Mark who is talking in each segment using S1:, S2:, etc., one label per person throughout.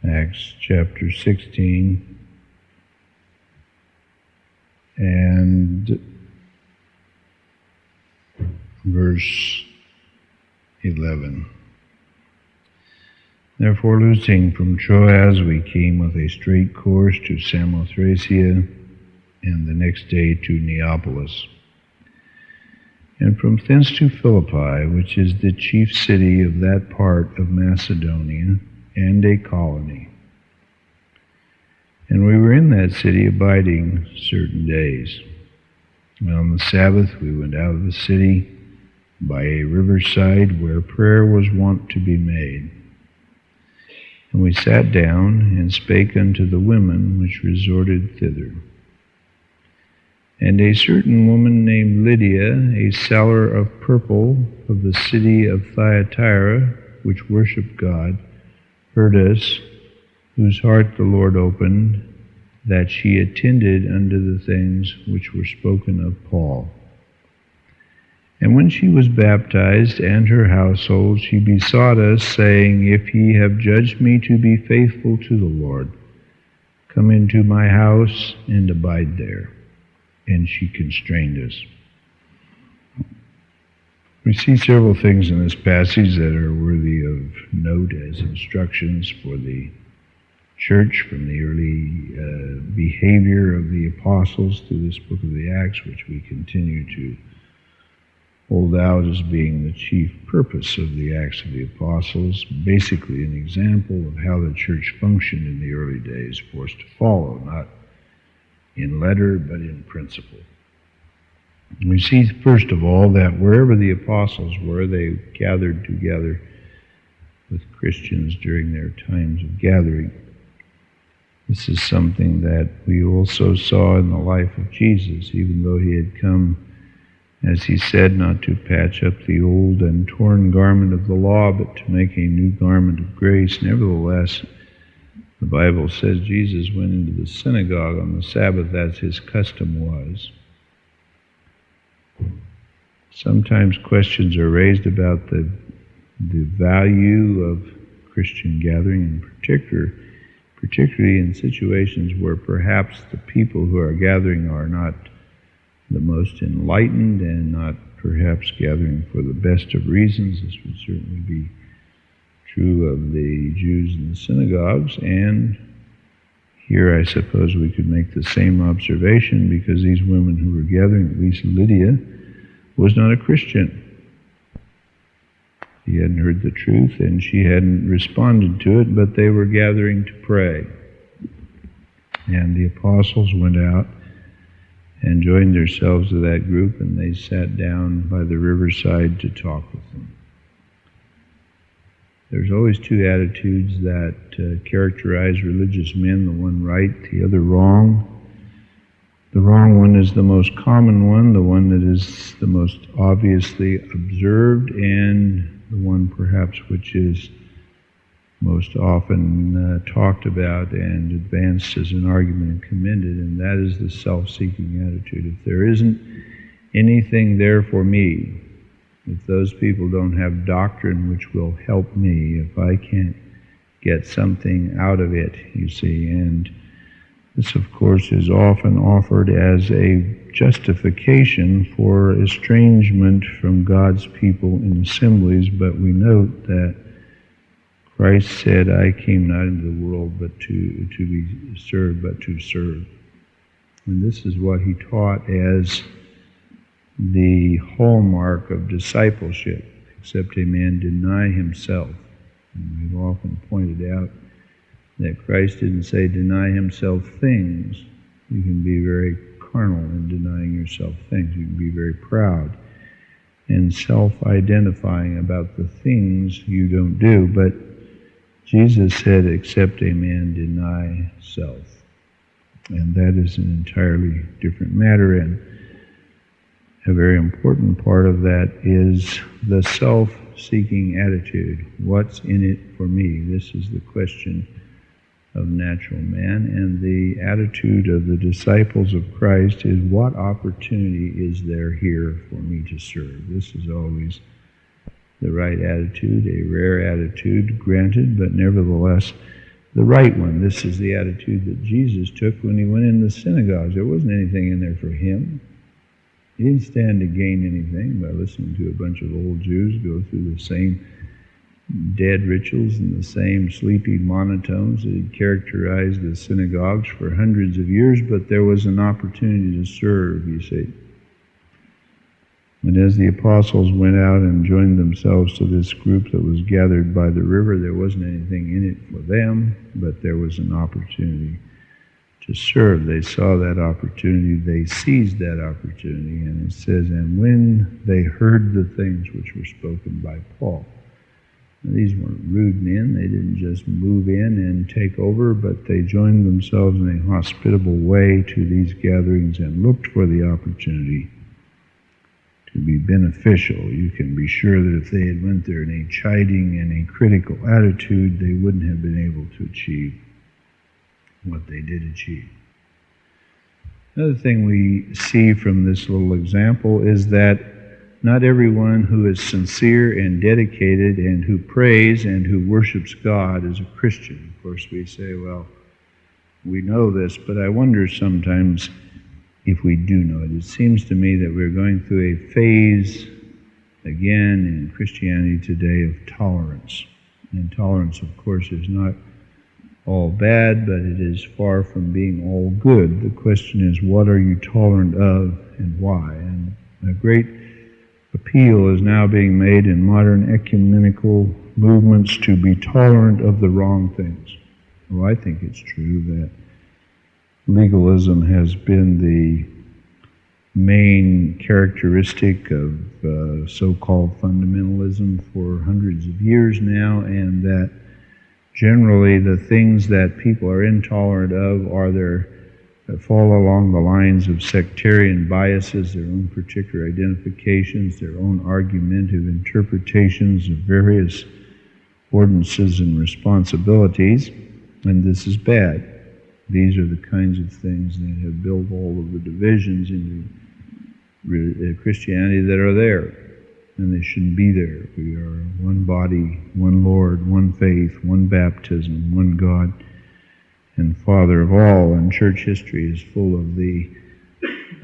S1: Acts chapter 16 and verse 11. Therefore, loosing from Troas, we came with a straight course to Samothracia, and the next day to Neapolis, and from thence to Philippi, which is the chief city of that part of Macedonia, and a colony. And we were in that city abiding certain days. And on the Sabbath we went out of the city by a riverside where prayer was wont to be made. And we sat down and spake unto the women which resorted thither. And a certain woman named Lydia, a seller of purple of the city of Thyatira, which worshipped God, heard us, whose heart the Lord opened, that she attended unto the things which were spoken of Paul. And when she was baptized, and her household, she besought us, saying, If ye have judged me to be faithful to the Lord, come into my house and abide there. And she constrained us. We see several things in this passage that are worthy of note as instructions for the church from the early behavior of the apostles through this book of the Acts, which we continue to hold out as being the chief purpose of the Acts of the Apostles, basically an example of how the church functioned in the early days for us to follow, not in letter but in principle. We see, first of all, that wherever the apostles were, they gathered together with Christians during their times of gathering. This is something that we also saw in the life of Jesus, even though he had come, as he said, not to patch up the old and torn garment of the law, but to make a new garment of grace. Nevertheless, the Bible says Jesus went into the synagogue on the Sabbath as his custom was. Sometimes questions are raised about the value of Christian gathering, in particularly in situations where perhaps the people who are gathering are not the most enlightened and not perhaps gathering for the best of reasons. This would certainly be true of the Jews in the synagogues, and here I suppose we could make the same observation, because these women who were gathering, at least Lydia, was not a Christian. She hadn't heard the truth and she hadn't responded to it, but they were gathering to pray. And the apostles went out and joined themselves to that group, and they sat down by the riverside to talk with them. There's always two attitudes that characterize religious men, the one right, the other wrong. The wrong one is the most common one, the one that is the most obviously observed, and the one perhaps which is most often talked about and advanced as an argument and commended, and that is the self-seeking attitude. If there isn't anything there for me, if those people don't have doctrine which will help me, if I can't get something out of it, you see, and this, of course, is often offered as a justification for estrangement from God's people in assemblies, but we note that Christ said, I came not into the world but to be served, but to serve. And this is what he taught as the hallmark of discipleship, except a man deny himself. And we've often pointed out that Christ didn't say deny himself things. You can be very carnal in denying yourself things. You can be very proud and self-identifying about the things you don't do. But Jesus said, except a man deny self. And that is an entirely different matter. And a very important part of that is the self-seeking attitude. What's in it for me? This is the question of natural man. And the attitude of the disciples of Christ is, what opportunity is there here for me to serve? This is always the right attitude, a rare attitude, granted, but nevertheless the right one. This is the attitude that Jesus took when he went in the synagogues. There wasn't anything in there for him. He didn't stand to gain anything by listening to a bunch of old Jews go through the same dead rituals and the same sleepy monotones that had characterized the synagogues for hundreds of years, but there was an opportunity to serve, you see. And as the apostles went out and joined themselves to this group that was gathered by the river, there wasn't anything in it for them, but there was an opportunity to serve. They saw that opportunity, they seized that opportunity, and it says, and when they heard the things which were spoken by Paul. Now, these weren't rude men, they didn't just move in and take over, but they joined themselves in a hospitable way to these gatherings and looked for the opportunity to be beneficial. You can be sure that if they had went there in a chiding and a critical attitude, they wouldn't have been able to achieve what they did achieve. Another thing we see from this little example is that not everyone who is sincere and dedicated and who prays and who worships God is a Christian. Of course, we say, well, we know this, but I wonder sometimes if we do know it. It seems to me that we're going through a phase, again, in Christianity today of tolerance. And tolerance, of course, is not all bad, but it is far from being all good. The question is, what are you tolerant of and why? And a great appeal is now being made in modern ecumenical movements to be tolerant of the wrong things. Well, I think it's true that legalism has been the main characteristic of so-called fundamentalism for hundreds of years now, and that generally the things that people are intolerant of are that fall along the lines of sectarian biases, their own particular identifications, their own argumentative interpretations of various ordinances and responsibilities, and this is bad. These are the kinds of things that have built all of the divisions into Christianity that are there, and they shouldn't be there. We are one body, one Lord, one faith, one baptism, one God and Father of all, and church history is full of the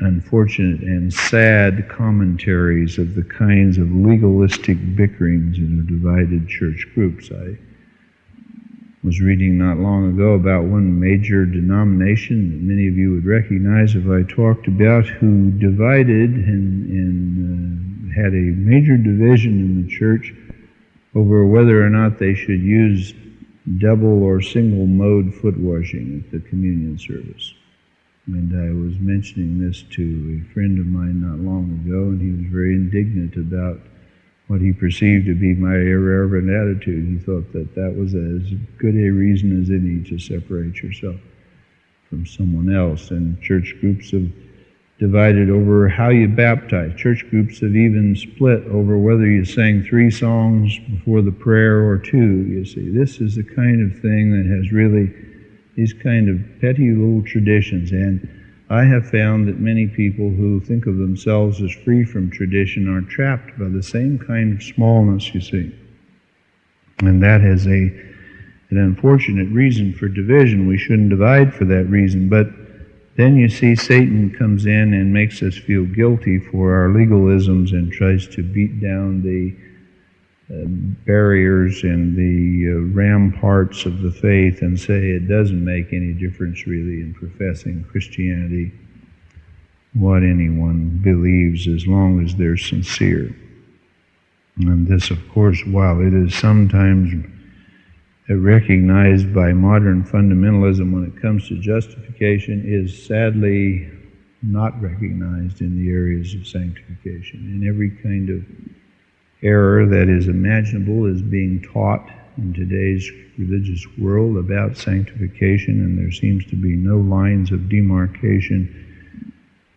S1: unfortunate and sad commentaries of the kinds of legalistic bickerings in the divided church groups. I was reading not long ago about one major denomination that many of you would recognize if I talked about, who divided and had a major division in the church over whether or not they should use double or single mode foot washing at the communion service. And I was mentioning this to a friend of mine not long ago, and he was very indignant about what he perceived to be my irreverent attitude. He thought that that was as good a reason as any to separate yourself from someone else. And church groups have divided over how you baptize. Church groups have even split over whether you sang 3 songs before the prayer or 2, you see. This is the kind of thing that has really these kind of petty little traditions. And I have found that many people who think of themselves as free from tradition are trapped by the same kind of smallness, you see. And that is an unfortunate reason for division. We shouldn't divide for that reason. But then you see Satan comes in and makes us feel guilty for our legalisms and tries to beat down the barriers and the ramparts of the faith and say it doesn't make any difference really in professing Christianity what anyone believes as long as they're sincere. And this, of course, while it is sometimes recognized by modern fundamentalism when it comes to justification, is sadly not recognized in the areas of sanctification. And every kind of error that is imaginable is being taught in today's religious world about sanctification, and there seems to be no lines of demarcation,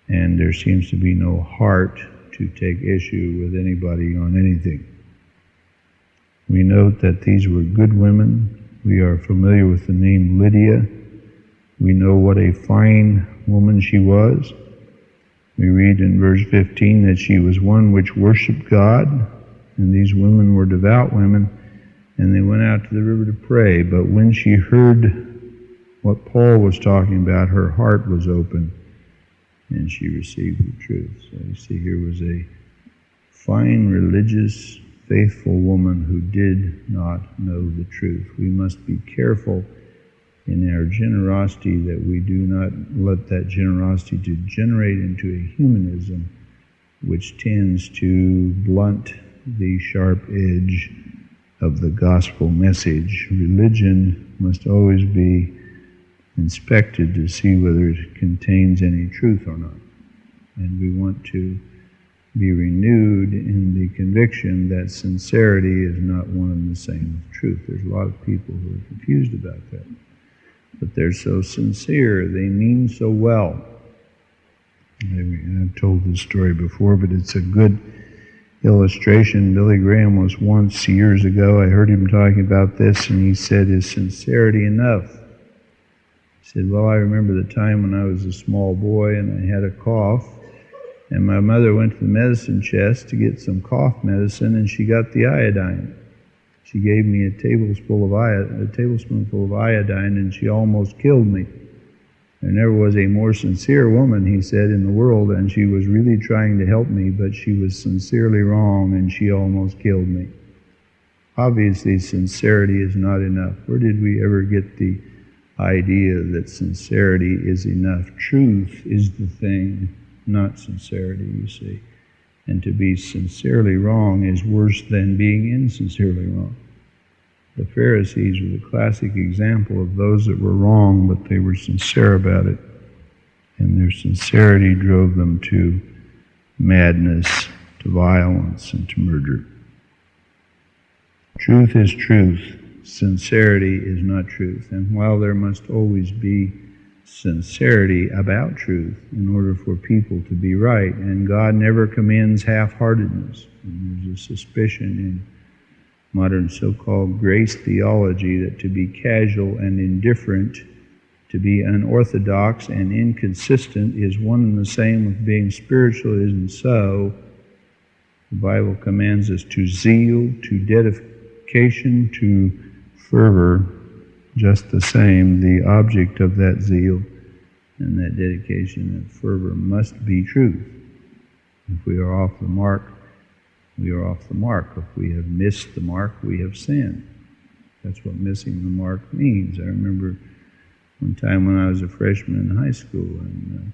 S1: and there seems to be no heart to take issue with anybody on anything. We note that these were good women. We are familiar with the name Lydia. We know what a fine woman she was. We read in verse 15 that she was one which worshiped God, and these women were devout women. and they went out to the river to pray. But when she heard what Paul was talking about, her heart was open, and she received the truth. So you see, here was a fine, religious, faithful woman who did not know the truth. We must be careful in our generosity that we do not let that generosity degenerate into a humanism which tends to blunt the sharp edge of the gospel message. Religion must always be inspected to see whether it contains any truth or not. And we want to be renewed in the conviction that sincerity is not one and the same with truth. There's a lot of people who are confused about that. But they're so sincere, they mean so well. I've told this story before, but it's a good illustration. Billy Graham was once, years ago, I heard him talking about this, and he said, "Is sincerity enough?" He said, "Well, I remember the time when I was a small boy and I had a cough, and my mother went to the medicine chest to get some cough medicine, and she got the iodine. She gave me a tablespoonful of iodine, and she almost killed me. There never was a more sincere woman," he said, "in the world, and she was really trying to help me, but she was sincerely wrong, and she almost killed me." Obviously, sincerity is not enough. Where did we ever get the idea that sincerity is enough? Truth is the thing, not sincerity, you see. And to be sincerely wrong is worse than being insincerely wrong. The Pharisees were the classic example of those that were wrong, but they were sincere about it. And their sincerity drove them to madness, to violence, and to murder. Truth is truth. Sincerity is not truth. And while there must always be sincerity about truth in order for people to be right, and God never commends half-heartedness, and there's a suspicion in modern so-called grace theology that to be casual and indifferent, to be unorthodox and inconsistent is one and the same with being spiritual. It isn't so. The Bible commands us to zeal, to dedication, to fervor, just the same. The object of that zeal and that dedication and fervor must be truth. If we are off the mark, we are off the mark. If we have missed the mark, we have sinned. That's what missing the mark means. I remember one time when I was a freshman in high school, and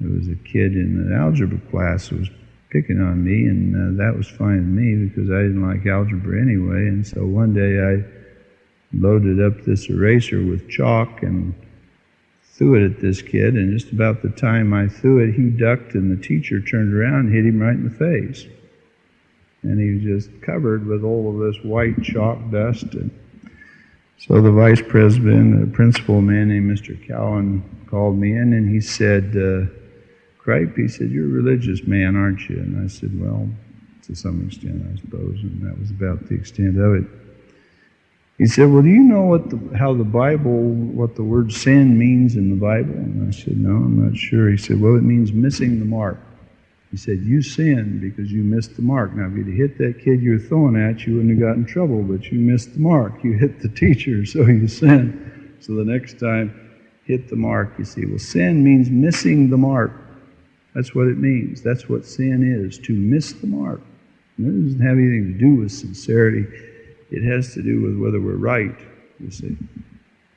S1: there was a kid in the algebra class who was picking on me, and that was fine with me because I didn't like algebra anyway. And so one day I loaded up this eraser with chalk and threw it at this kid, and just about the time I threw it, he ducked, and the teacher turned around and hit him right in the face. And he was just covered with all of this white chalk dust. And so the vice president, a principal man named Mr. Cowan, called me in, and he said, "Cripe," he said, "you're a religious man, aren't you?" And I said, "Well, to some extent, I suppose," and that was about the extent of it. He said, "Well, do you know how the Bible, what the word sin means in the Bible?" And I said, "No, I'm not sure." He said, "Well, it means missing the mark." He said, "You sinned because you missed the mark. Now, if you'd hit that kid you were throwing at, you wouldn't have got in trouble, but you missed the mark. You hit the teacher, so you sinned. So the next time, hit the mark." You see, well, sin means missing the mark. That's what it means. That's what sin is, to miss the mark. And it doesn't have anything to do with sincerity. It has to do with whether we're right, you see.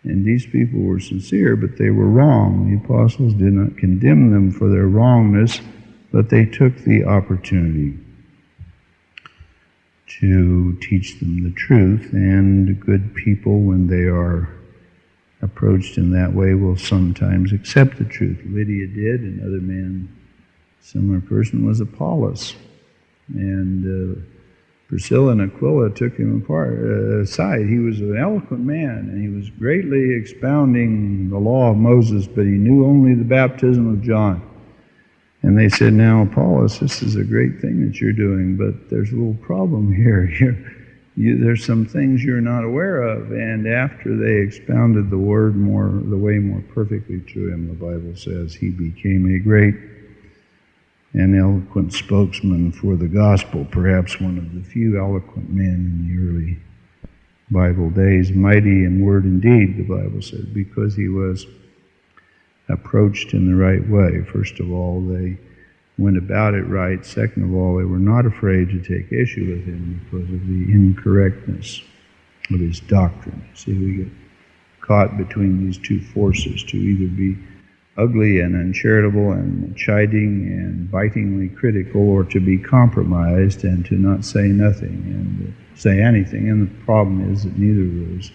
S1: And these people were sincere, but they were wrong. The apostles did not condemn them for their wrongness, but they took the opportunity to teach them the truth. And good people, when they are approached in that way, will sometimes accept the truth. Lydia did. Another man, similar person, was Apollos. And Priscilla and Aquila took him aside. He was an eloquent man, and he was greatly expounding the law of Moses, but he knew only the baptism of John. And they said, "Now, Apollos, this is a great thing that you're doing, but there's a little problem here. There's some things you're not aware of." And after they expounded the way more perfectly to him, the Bible says, he became a great and eloquent spokesman for the gospel, perhaps one of the few eloquent men in the early Bible days, mighty in word and deed, the Bible says, because he was approached in the right way. First of all, they went about it right. Second of all, they were not afraid to take issue with him because of the incorrectness of his doctrine. See, we get caught between these two forces, to either be ugly and uncharitable and chiding and bitingly critical, or to be compromised and to not say nothing and say anything. And the problem is that neither of those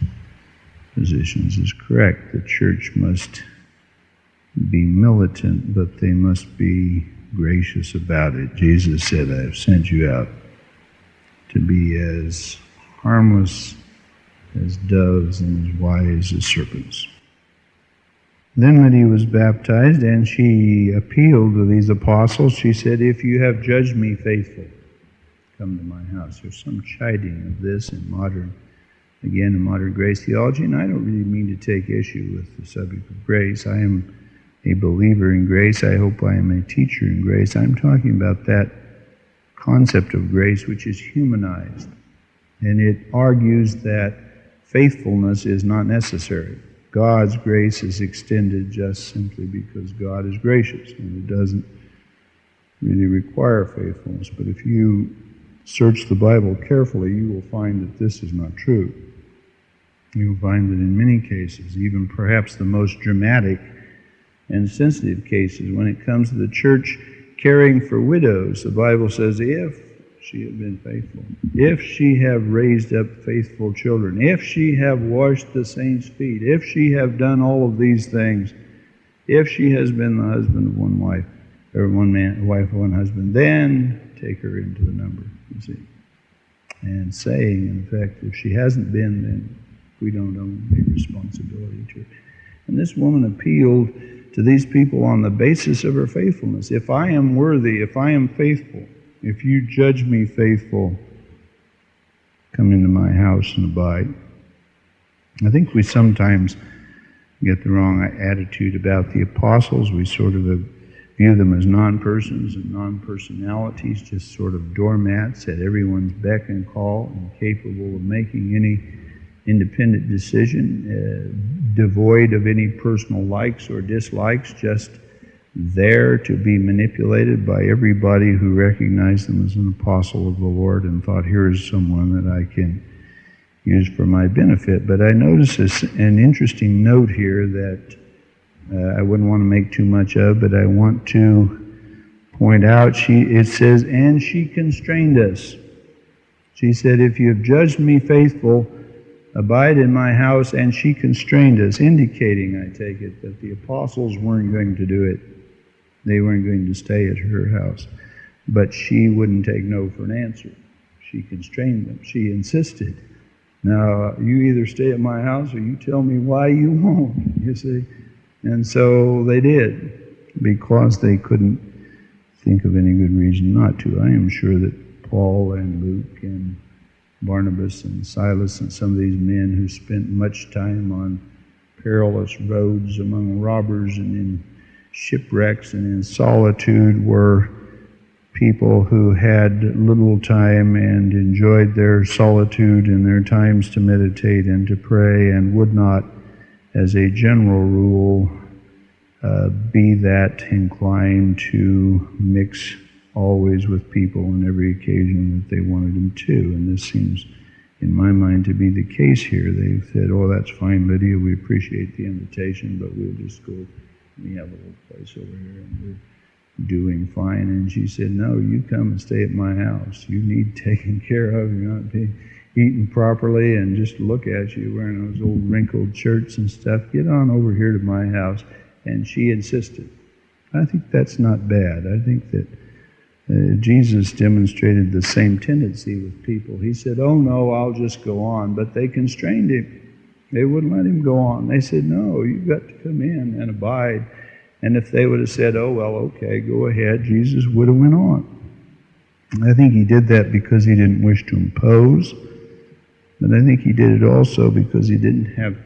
S1: positions is correct. The church must be militant, but they must be gracious about it. Jesus said, I have sent you out to be as harmless as doves and as wise as serpents. Then Lydia was baptized, and she appealed to these apostles. She said, if you have judged me faithful, come to my house. There's some chiding of this in modern grace theology, and I don't really mean to take issue with the subject of grace. I am a believer in grace. I hope I am a teacher in grace. I'm talking about that concept of grace which is humanized, and it argues that faithfulness is not necessary. God's grace is extended just simply because God is gracious, and it doesn't really require faithfulness. But if you search the Bible carefully, you will find that this is not true. You will find that in many cases, even perhaps the most dramatic and sensitive cases, when it comes to the church caring for widows, the Bible says, if she had been faithful, if she have raised up faithful children, if she have washed the saints' feet, if she have done all of these things, if she has been the husband of one wife, or wife of one husband, then take her into the number, you see. And saying, in effect, if she hasn't been, then we don't own a responsibility to her. And this woman appealed to these people on the basis of her faithfulness. If I am worthy, if I am faithful, if you judge me faithful, come into my house and abide. I think we sometimes get the wrong attitude about the apostles. We sort of view them as non-persons and non-personalities, just sort of doormats at everyone's beck and call, incapable of making any independent decision, devoid of any personal likes or dislikes, just there to be manipulated by everybody who recognized them as an apostle of the Lord and thought, here's someone that I can use for my benefit. But I notice an interesting note here that I wouldn't want to make too much of, but I want to point out. It says, and she constrained us. She said, if you have judged me faithful, abide in my house, and she constrained us, indicating, I take it, that the apostles weren't going to do it. They weren't going to stay at her house. But she wouldn't take no for an answer. She constrained them. She insisted. Now, you either stay at my house or you tell me why you won't, you see. And so they did, because they couldn't think of any good reason not to. I am sure that Paul and Luke and Barnabas and Silas and some of these men who spent much time on perilous roads among robbers and in shipwrecks and in solitude were people who had little time and enjoyed their solitude and their times to meditate and to pray, and would not, as a general rule, be that inclined to mix always with people on every occasion that they wanted them to. And this seems, in my mind, to be the case here. They said, oh, that's fine, Lydia, we appreciate the invitation, but we'll just go. We have a little place over here, and we're doing fine. And she said, no, you come and stay at my house. You need taken care of. You're not being eaten properly, and just look at you wearing those old wrinkled shirts and stuff. Get on over here to my house. And she insisted. I think that's not bad. I think that Jesus demonstrated the same tendency with people. He said, oh no, I'll just go on. But they constrained him. They wouldn't let him go on. They said, no, you've got to come in and abide. And if they would have said, oh, well, okay, go ahead, Jesus would have went on. I think he did that because he didn't wish to impose. But I think he did it also because he didn't have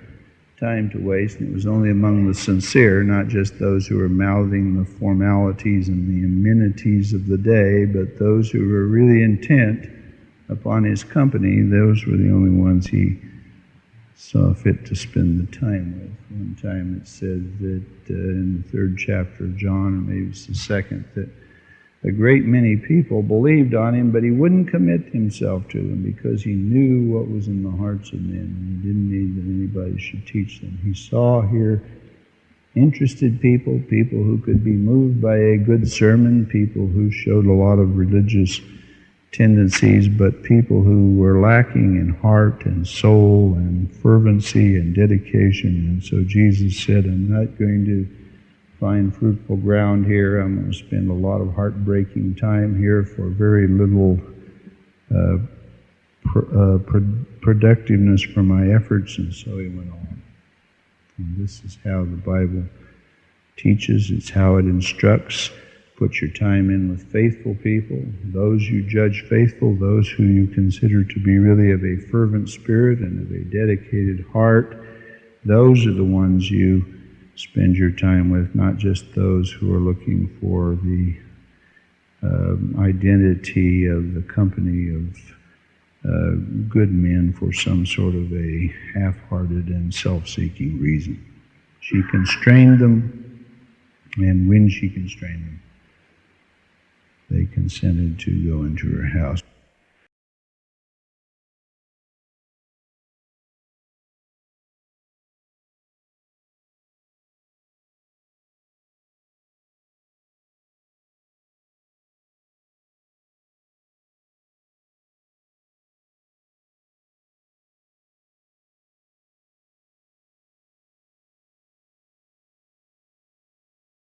S1: time to waste, and it was only among the sincere, not just those who were mouthing the formalities and the amenities of the day, but those who were really intent upon his company. Those were the only ones he saw fit to spend the time with. One time it said that in the 3rd chapter of John, or maybe it's the 2nd, that a great many people believed on him, but he wouldn't commit himself to them because he knew what was in the hearts of men, and he didn't need that anybody should teach them. He saw here interested people, people who could be moved by a good sermon, people who showed a lot of religious tendencies, but people who were lacking in heart and soul and fervency and dedication. And so Jesus said, I'm not going to find fruitful ground here. I'm going to spend a lot of heartbreaking time here for very little productiveness for my efforts. And so he went on. And this is how the Bible teaches. It's how it instructs. Put your time in with faithful people, those you judge faithful, those who you consider to be really of a fervent spirit and of a dedicated heart. Those are the ones you spend your time with, not just those who are looking for the identity of the company of good men for some sort of a half-hearted and self-seeking reason. She constrained them, and when she constrained them, they consented to go into her house.